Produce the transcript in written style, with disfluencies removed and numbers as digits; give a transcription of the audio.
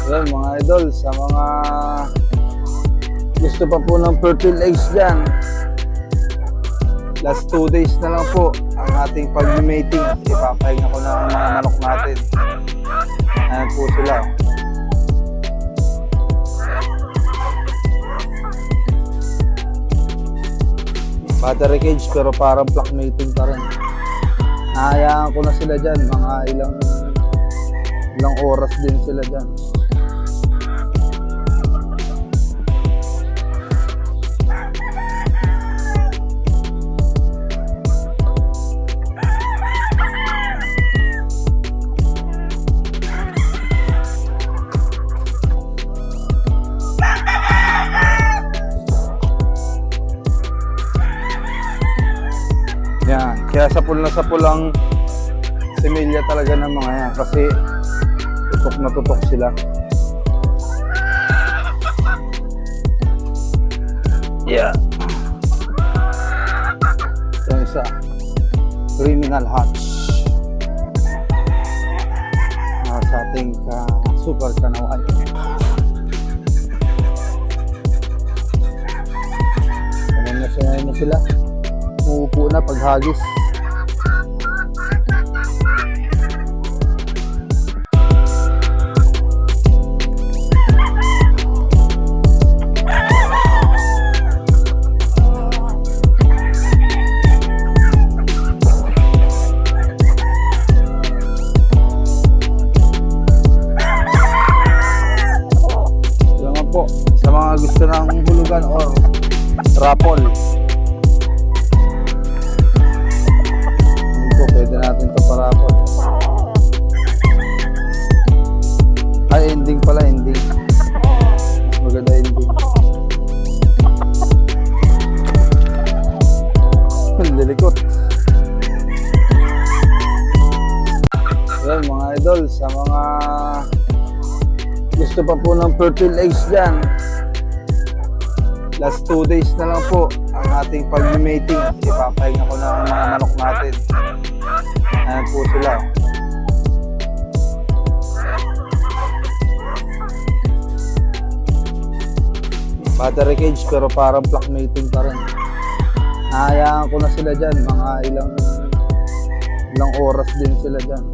Yan mga idol, sa mga gusto pa po ng fertile eggs dyan, last 2 days na lang po ang ating pag-mating at ipapahinga ko ng mga manok natin. Ayan po sila. Battery cage pero parang flock mating pa rin. Nahayaan ko na sila dyan, mga ilang oras din sila dyan. Yan, kaya sapul na sapul ang similya talaga ng mga yan kasi tutok na tutok sila. Yeah. Ito isa, criminal hatch. Sa ating super kanaway. Sanay na sila. Uupo na paghagis. Salamat po sa mga gusto ng hulugan or raffle. Pwede natin ito parapot. Ay, ending pala, ending. Mas maganda ending. Lilikot. Yan mga idol, sa mga gusto pa po ng fertile eggs dyan, last 2 days na lang po ang ating pag-mating at ipapahinga ko ng mga manok natin. Ayan po sila. Battery cage pero parang flock mating pa rin. Nahayaan ko na sila dyan, mga ilang oras din sila dyan.